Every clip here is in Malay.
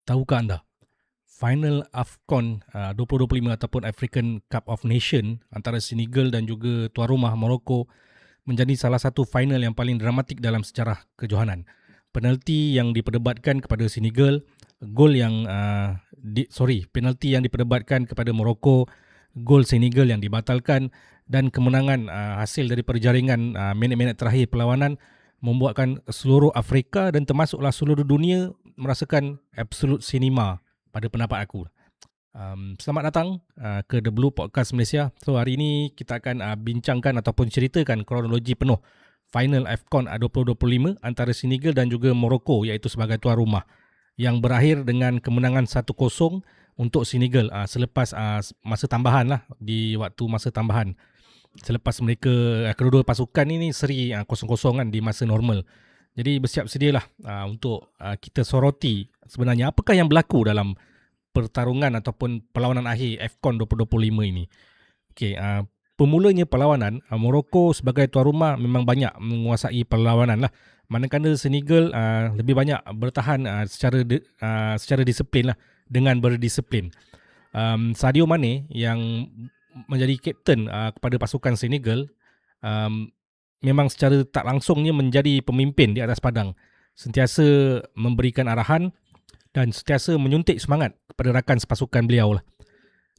Tahukah anda, final AFCON 2025 ataupun African Cup of Nation antara Senegal dan juga tuan rumah Morocco menjadi salah satu final yang paling dramatik dalam sejarah kejohanan. Penalti yang diperdebatkan kepada Senegal, penalti yang diperdebatkan kepada Morocco, gol Senegal yang dibatalkan dan kemenangan hasil dari perjaringan minit-minit terakhir perlawanan membuatkan seluruh Afrika dan termasuklah seluruh dunia merasakan absolute cinema pada pendapat aku. Selamat datang ke The Blue Podcast Malaysia. So hari ini kita akan bincangkan ataupun ceritakan kronologi penuh final AFCON 2025 antara Senegal dan juga Morocco iaitu sebagai tuan rumah yang berakhir dengan kemenangan 1-0 untuk Senegal selepas masa tambahan lah, di waktu masa tambahan. Selepas mereka kedua-dua pasukan ini seri 0-0 kan di masa normal. Jadi bersiap sedialah untuk kita soroti sebenarnya apakah yang berlaku dalam pertarungan ataupun perlawanan akhir AFCON 2025 ini. Okey, pemulanya perlawanan, Morocco sebagai tuan rumah memang banyak menguasai perlawanan lah. Manakala Senegal lebih banyak bertahan secara disiplin lah, dengan berdisiplin. Sadio Mane yang menjadi kapten kepada pasukan Senegal memang secara tak langsungnya menjadi pemimpin di atas padang, sentiasa memberikan arahan dan sentiasa menyuntik semangat kepada rakan sepasukan beliau lah.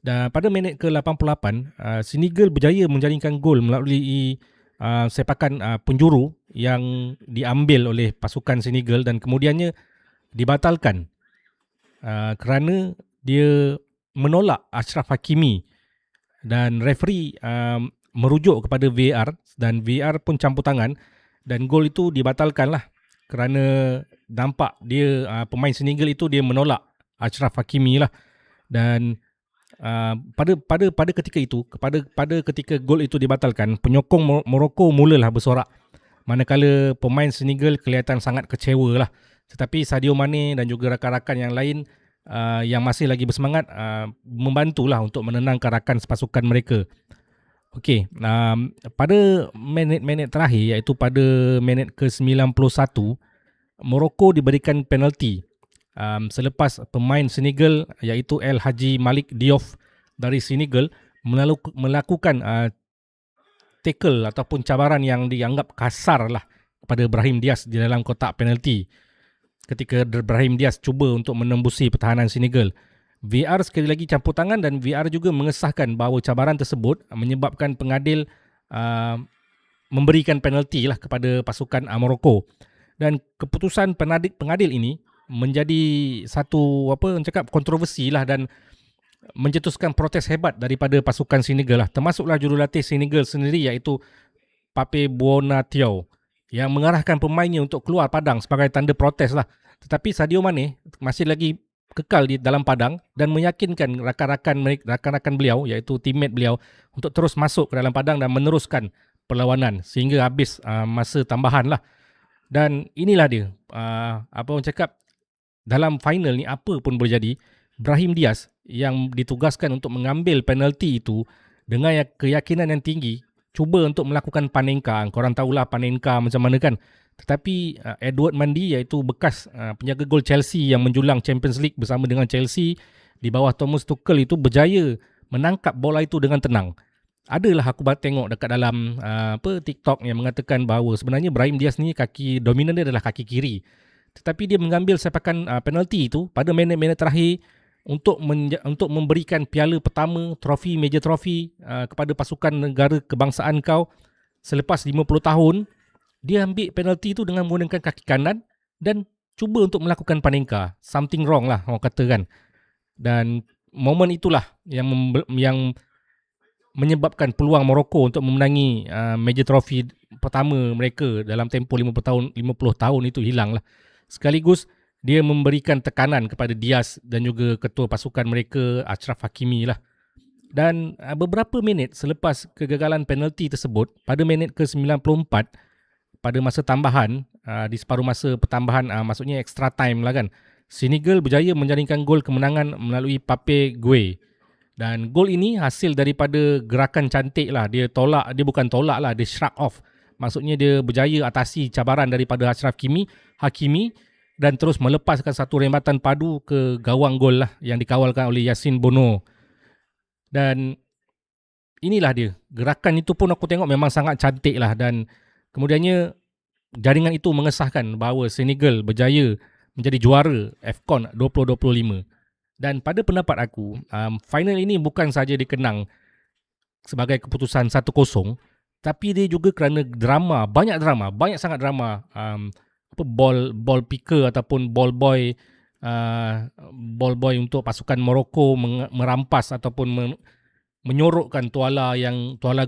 Dan pada minit ke-88, Senegal berjaya menjaringkan gol melalui sepakan penjuru yang diambil oleh pasukan Senegal dan kemudiannya dibatalkan kerana dia menolak Achraf Hakimi, dan referee merujuk kepada VAR dan VAR pun campur tangan dan gol itu dibatalkan lah kerana nampak dia pemain Senegal itu dia menolak Achraf Hakimi lah. Dan pada ketika itu, pada ketika gol itu dibatalkan, penyokong Morocco mulalah bersorak, manakala pemain Senegal kelihatan sangat kecewa lah. Tetapi Sadio Mane dan juga rakan-rakan yang lain yang masih lagi bersemangat membantulah untuk menenangkan rakan sepasukan mereka. Okey, pada minit-minit terakhir iaitu pada minit ke-91, Morocco diberikan penalti selepas pemain Senegal iaitu El Hadji Malik Diouf dari Senegal melakukan tackle ataupun cabaran yang dianggap kasar lah kepada Brahim Diaz di dalam kotak penalti ketika Brahim Diaz cuba untuk menembusi pertahanan Senegal. VAR sekali lagi campur tangan dan VAR juga mengesahkan bahawa cabaran tersebut menyebabkan pengadil memberikan penalti lah kepada pasukan Morocco. Dan keputusan pengadil ini menjadi satu kontroversi lah dan mencetuskan protes hebat daripada pasukan Senegal lah. Termasuklah jurulatih Senegal sendiri iaitu Pape Bonatiu yang mengarahkan pemainnya untuk keluar padang sebagai tanda protes lah. Tetapi Sadio Mane masih lagi kekal di dalam padang dan meyakinkan rakan-rakan beliau iaitu teammate beliau untuk terus masuk ke dalam padang dan meneruskan perlawanan sehingga habis masa tambahan lah. Dan inilah dia dalam final ni apa pun boleh jadi. Brahim Diaz yang ditugaskan untuk mengambil penalti itu dengan keyakinan yang tinggi cuba untuk melakukan panenka. Korang tahulah panenka macam mana kan. Tetapi Edouard Mendy iaitu bekas penjaga gol Chelsea yang menjulang Champions League bersama dengan Chelsea di bawah Thomas Tuchel itu berjaya menangkap bola itu dengan tenang. Adalah aku tengok dekat dalam TikTok yang mengatakan bahawa sebenarnya Brahim Diaz ni kaki dominan dia adalah kaki kiri. Tetapi dia mengambil sepakan penalti itu pada minit-minit terakhir untuk memberikan piala pertama, trofi, major trofi kepada pasukan negara kebangsaan kau selepas 50 tahun. Dia ambil penalti itu dengan menggunakan kaki kanan dan cuba untuk melakukan panenka. Something wrong lah orang kata kan. Dan momen itulah yang menyebabkan peluang Morocco untuk memenangi major trophy pertama mereka dalam tempoh 50 tahun itu hilang lah. Sekaligus dia memberikan tekanan kepada Diaz dan juga ketua pasukan mereka Achraf Hakimi lah. Dan beberapa minit selepas kegagalan penalti tersebut, pada minit ke-94 pada masa tambahan, di separuh masa pertambahan, maksudnya extra time lah kan, Senegal berjaya menjaringkan gol kemenangan melalui Pape Gueye. Dan gol ini hasil daripada gerakan cantik lah. Dia bukan tolak lah, dia shrug off. Maksudnya dia berjaya atasi cabaran daripada Achraf Hakimi dan terus melepaskan satu rembatan padu ke gawang gol lah yang dikawalkan oleh Yasin Bono. Dan inilah dia, gerakan itu pun aku tengok memang sangat cantik lah, dan kemudiannya jaringan itu mengesahkan bahawa Senegal berjaya menjadi juara AFCON 2025. Dan pada pendapat aku, final ini bukan saja dikenang sebagai keputusan 1-0, tapi dia juga kerana banyak sangat drama, ball picker ataupun ball boy untuk pasukan Morocco merampas ataupun menyorokkan tuala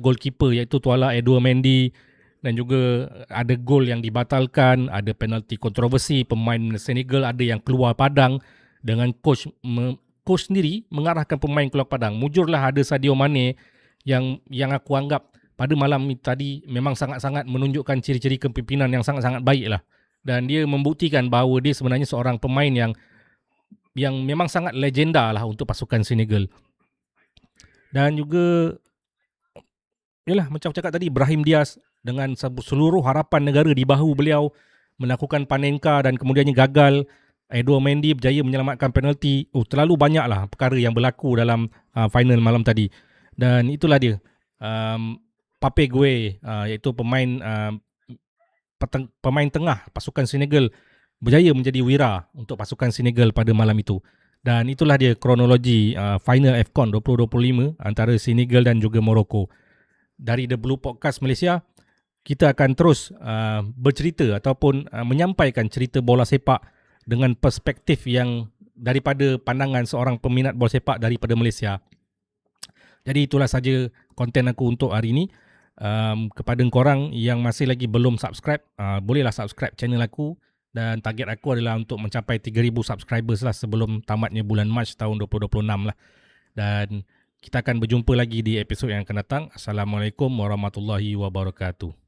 goalkeeper iaitu tuala Edouard Mendy, dan juga ada gol yang dibatalkan, ada penalti kontroversi, pemain Senegal ada yang keluar padang dengan coach sendiri mengarahkan pemain keluar padang. Mujurlah ada Sadio Mane yang aku anggap pada malam tadi memang sangat-sangat menunjukkan ciri-ciri kepimpinan yang sangat-sangat baik lah. Dan dia membuktikan bahawa dia sebenarnya seorang pemain yang memang sangat legenda lah untuk pasukan Senegal. Dan juga yalah, macam cakap tadi, Brahim Diaz dengan seluruh harapan negara di bahu beliau melakukan Panenka dan kemudiannya gagal. Edouard Mendy berjaya menyelamatkan penalti. Terlalu banyaklah perkara yang berlaku dalam final malam tadi. Dan itulah dia, Pape Gueye, iaitu pemain tengah pasukan Senegal, berjaya menjadi wira untuk pasukan Senegal pada malam itu. Dan itulah dia kronologi final AFCON 2025 antara Senegal dan juga Morocco. Dari The Blue Podcast Malaysia, kita akan terus bercerita ataupun menyampaikan cerita bola sepak dengan perspektif yang daripada pandangan seorang peminat bola sepak daripada Malaysia. Jadi itulah saja konten aku untuk hari ini. Kepada korang yang masih lagi belum subscribe, bolehlah subscribe channel aku, dan target aku adalah untuk mencapai 3,000 subscribers lah sebelum tamatnya bulan Mac tahun 2026 lah. Dan kita akan berjumpa lagi di episod yang akan datang. Assalamualaikum warahmatullahi wabarakatuh.